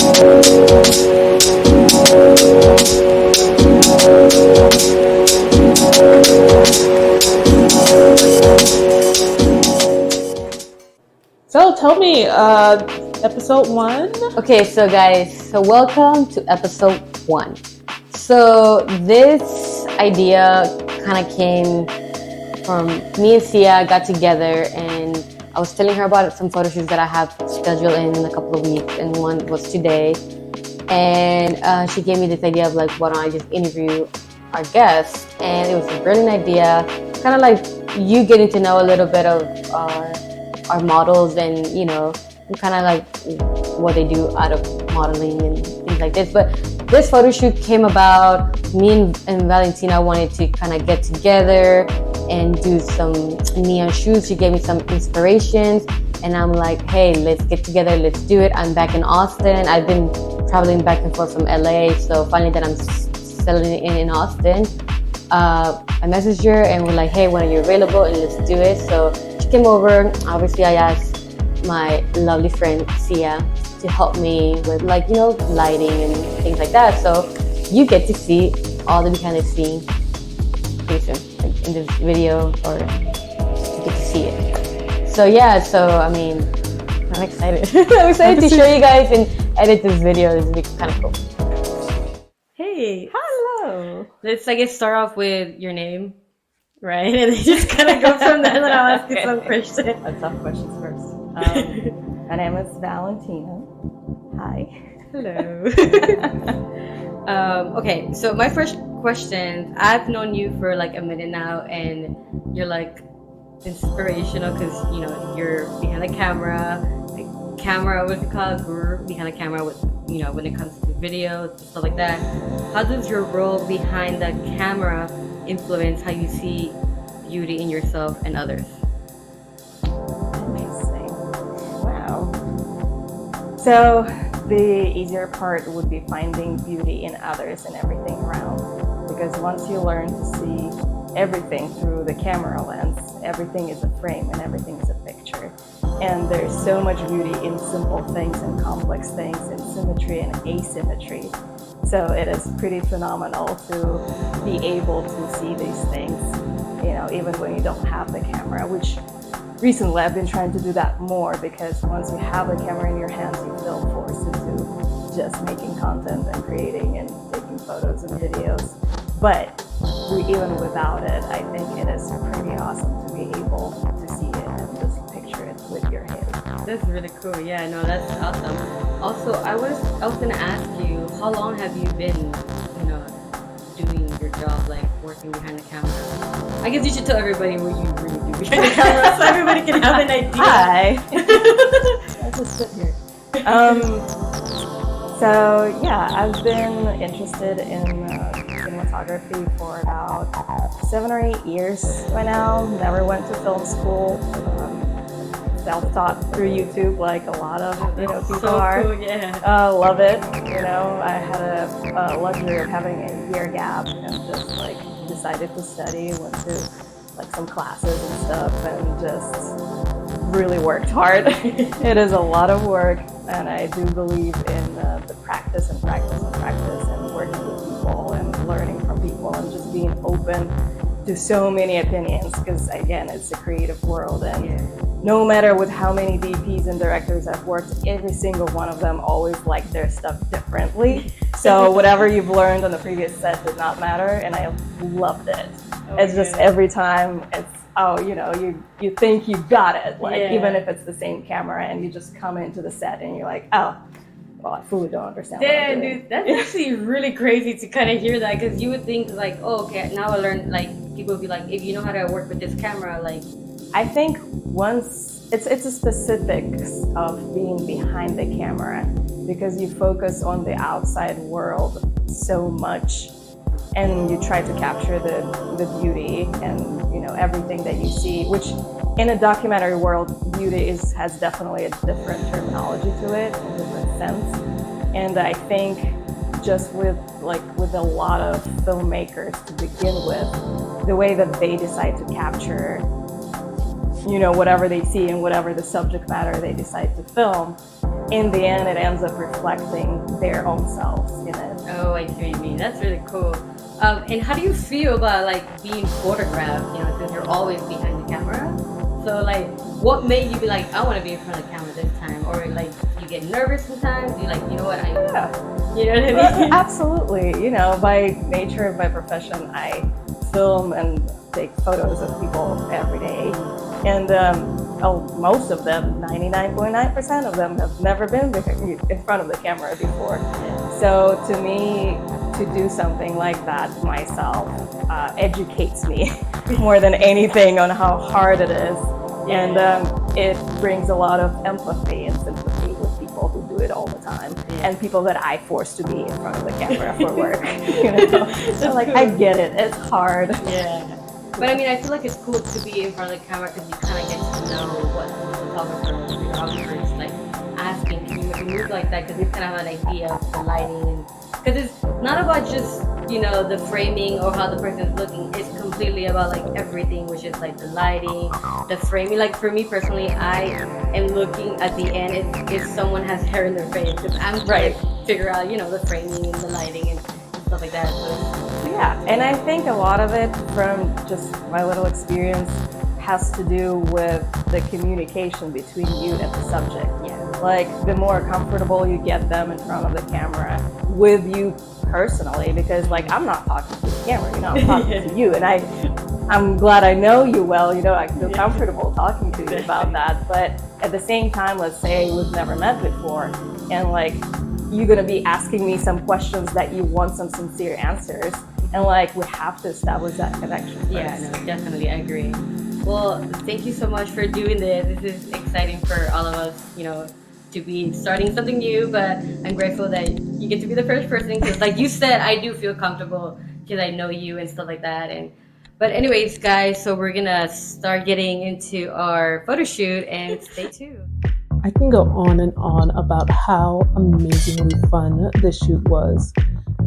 So tell me, episode 1? Okay, so guys, welcome to episode 1. So this idea kind of came from me and Sia got together, and I was telling her about some photo shoots that I have scheduled in a couple of weeks, and one was today. And she gave me this idea of like, why don't I just interview our guests? And it was a brilliant idea, kind of like you getting to know a little bit of our models, and you know, kind of like what they do out of modeling and things like this. But this photo shoot came about, me and Valentina wanted to kind of get together and do some neon shoots. She gave me some inspirations, and I'm like, hey, let's get together, let's do it. I'm back in Austin. I've been traveling back and forth from LA, so finally that I'm settling in Austin, I messaged her and we're like, hey, when are you available, and let's do it. So she came over. Obviously I asked my lovely friend Sia to help me with, like, you know, lighting and things like that. So you get to see all the behind the scenes like in this video, or you get to see it. So yeah, so I mean, I'm excited. I'm excited to show you guys and edit this video. This will be kind of cool. Hey. Hello. Let's, I guess, start off with your name, right? And then just kind of go from there, and then I'll ask you some questions. Let's have questions first. My name is Valentina. Hi. Hello. Okay, so my first question, I've known you for like a minute now, and you're like inspirational because, you know, you're behind the camera, what do you call it, guru behind the camera with, you know, when it comes to videos and stuff like that. How does your role behind the camera influence how you see beauty in yourself and others? Amazing. Wow. So the easier part would be finding beauty in others and everything around, because once you learn to see everything through the camera lens, everything is a frame and everything is a picture. And there's so much beauty in simple things and complex things, in symmetry and asymmetry. So it is pretty phenomenal to be able to see these things, you know, even when you don't have the camera, which recently I've been trying to do that more, because once you have the camera in your hands, you feel forced into just making content and creating and taking photos and videos. But even without it, I think it is pretty awesome to be able to see it and just picture it with your head. That's really cool. Yeah, no, that's awesome. Also, I was gonna ask you, how long have you been, you know, doing your job, like working behind the camera? I guess you should tell everybody what you really do behind the camera, so everybody can have an idea. Hi. I'll just sit here. So yeah, I've been interested in cinematography for about 7 or 8 years by now. Never went to film school. Self-taught through YouTube, like a lot of people are. Cool, yeah. Love it. You know, I had a luxury of having a year gap and just like decided to study. Went to like some classes and stuff, and just really worked hard. It is a lot of work, and I do believe in the practice and working with people and learning from people and just being open to so many opinions, because again, it's a creative world, and no matter with how many DPs and directors I've worked, every single one of them always like their stuff differently. So whatever you've learned on the previous set did not matter, and I loved it. It's just every time it's, you think you got it, like even if it's the same camera, and you just come into the set and you're like, oh, well, I fully don't understand. Yeah, dude, that's actually really crazy to kind of hear that, because you would think like, oh, okay, now I learned, like, people would be like, if you know how to work with this camera, like. I think once, it's a specifics of being behind the camera, because you focus on the outside world so much, and you try to capture the beauty and everything that you see, which in a documentary world, beauty has definitely a different terminology to it, a different sense. And I think just with a lot of filmmakers to begin with, the way that they decide to capture whatever they see and whatever the subject matter they decide to film, in the end, it ends up reflecting their own selves in it. Oh, I see what you mean. That's really cool. And how do you feel about like being photographed? You know, because you're always behind the camera. So like, what made you be like, I want to be in front of the camera this time? Or like, you get nervous sometimes? You like, you know what? You know what I mean? Absolutely. You know, by nature of my profession, I film and take photos of people every day. And most of them, 99.9% of them, have never been in front of the camera before. So to me, to do something like that myself educates me more than anything on how hard it is. And it brings a lot of empathy and sympathy with people who do it all the time, and people that I force to be in front of the camera for work. You know, so like, I get it. It's hard. Yeah. But I mean, I feel like it's cool to be in front of the camera because you kind of get to know what the photographer or videographer is like asking. Can you make a move like that? Because you kind of have an idea of the lighting. Because it's not about just, you know, the framing or how the person is looking. It's completely about like everything, which is like the lighting, the framing. Like for me personally, I am looking at the end if someone has hair in their face. Because I'm trying to figure out, you know, the framing and the lighting and stuff like that. So, yeah, and I think a lot of it, from just my little experience, has to do with the communication between you and the subject. yeah. Like, the more comfortable you get them in front of the camera with you personally, because like, I'm not talking to the camera, you know, I'm talking to you, and I'm glad I know you well, you know, I feel comfortable talking to you about that. But at the same time, let's say we've never met before, and like, you're gonna be asking me some questions that you want some sincere answers, and like, we have to establish that connection first. Yeah, no, definitely, I agree. Well, thank you so much for doing this. This is exciting for all of us, you know, to be starting something new, but I'm grateful that you get to be the first person, because like you said, I do feel comfortable because I know you and stuff like that. But anyways, guys, so we're gonna start getting into our photo shoot, and stay tuned. I can go on and on about how amazingly fun this shoot was.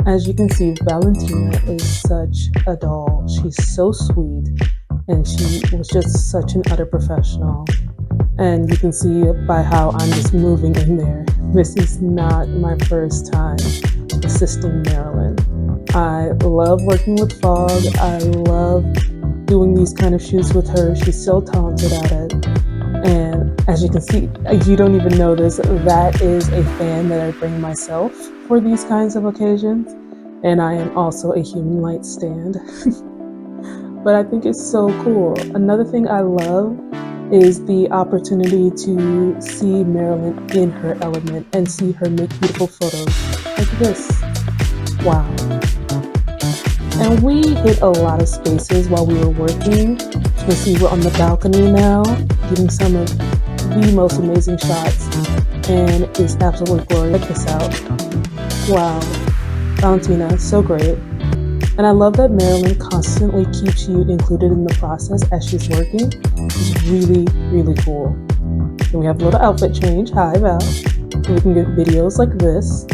As you can see, Valentina is such a doll. She's so sweet, and she was just such an utter professional. And you can see by how I'm just moving in there. This is not my first time assisting Marlyn. I love working with fog. I love doing these kind of shoots with her. She's so talented at it. And as you can see, you don't even know this, that is a fan that I bring myself for these kinds of occasions. And I am also a human light stand. But I think it's so cool. Another thing I love is the opportunity to see Marlyn in her element and see her make beautiful photos like this. Wow. And we hit a lot of spaces while we were working. You can see we're on the balcony now, getting some of the most amazing shots, and it's absolutely glorious. Check this out. Wow. Valentina, so great. And I love that Marlyn constantly keeps you included in the process as she's working. It's really, really cool. And we have a little outfit change. Hi, Val. And we can get videos like this.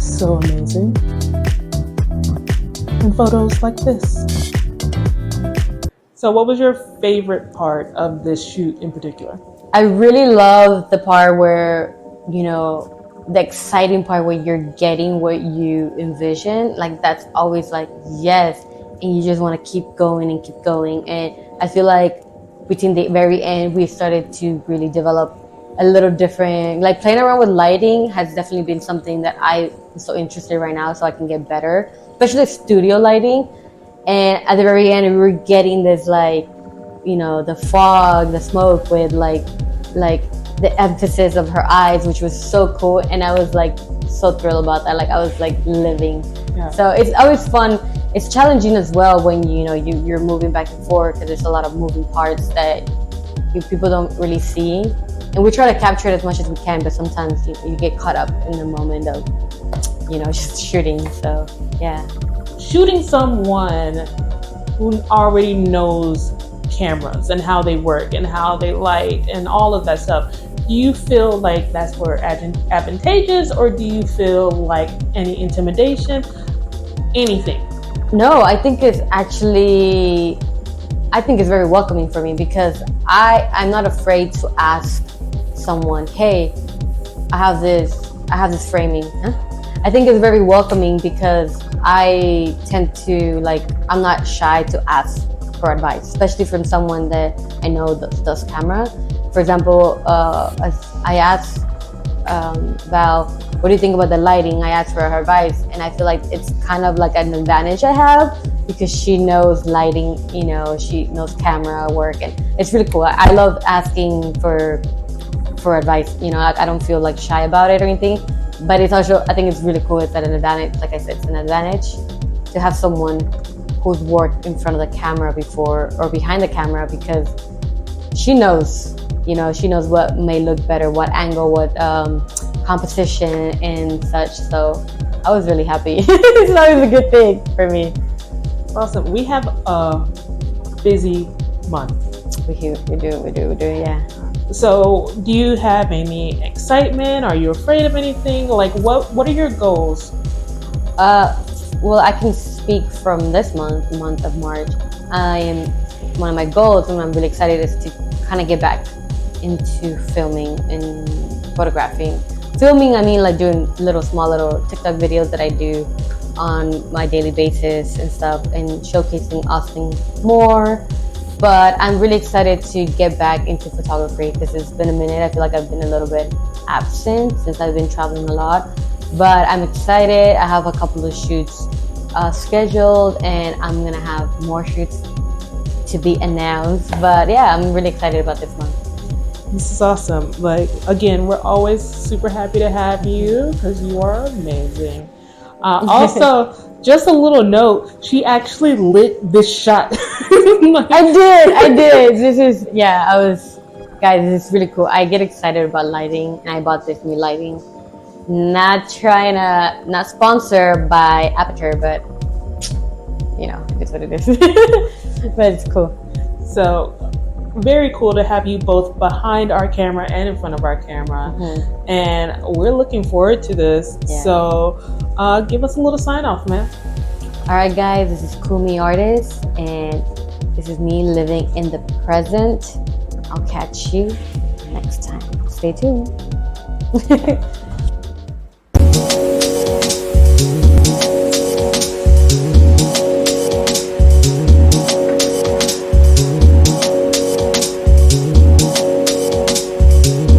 So amazing. And photos like this. So what was your favorite part of this shoot in particular? I really love the part where, you know, the exciting part where you're getting what you envision. Like, that's always like, yes, and you just want to keep going and keep going. And I feel like between the very end, we started to really develop a little different, like playing around with lighting has definitely been something that I'm so interested in right now, so I can get better, especially studio lighting. And at the very end, we were getting this, like, you know, the fog, the smoke with like the emphasis of her eyes, which was so cool. And I was like so thrilled about that. Like, I was like living. Yeah. So it's always fun. It's challenging as well when you're moving back and forth, because there's a lot of moving parts that people don't really see. And we try to capture it as much as we can, but sometimes you get caught up in the moment of, just shooting. So yeah. Shooting someone who already knows cameras and how they work and how they light and all of that stuff, do you feel like that's more advantageous, or do you feel like any intimidation, anything? No, I think it's very welcoming for me, because I'm not afraid to ask someone, hey, I have this framing. Huh? I think it's very welcoming because I tend to I'm not shy to ask for advice, especially from someone that I know does camera. For example, I asked Val, what do you think about the lighting? I asked for her advice, and I feel like it's kind of like an advantage I have because she knows lighting, she knows camera work, and it's really cool. I love asking for advice. I don't feel shy about it or anything, but it's also, I think it's really cool. It's an advantage. Like I said, it's an advantage to have someone who's worked in front of the camera before or behind the camera, because she knows, she knows what may look better, what angle, what composition and such. So I was really happy. It's always a good thing for me. Awesome. We have a busy month. We do, yeah. So do you have any excitement? Are you afraid of anything? What are your goals? Well, I can speak from this month of March. One of my goals, and I'm really excited, is to kind of get back into filming and photographing. Filming, I mean doing small little TikTok videos that I do on my daily basis and stuff, and showcasing Austin more. But I'm really excited to get back into photography because it's been a minute. I feel like I've been a little bit absent since I've been traveling a lot. But I'm excited. I have a couple of shoots scheduled, and I'm gonna have more shoots to be announced. But yeah, I'm really excited about this month. This is awesome. Again, we're always super happy to have you because you are amazing. Also, just a little note, she actually lit this shot. I did. Guys, this is really cool. I get excited about lighting, and I bought this new lighting. Not sponsored by Aperture, but it is what it is. But it's cool. So very cool to have you both behind our camera and in front of our camera. Mm-hmm. And we're looking forward to this. Yeah. So give us a little sign off, man. All right, guys, this is KoolMe Artist, and this is me living in the present. I'll catch you next time. Stay tuned.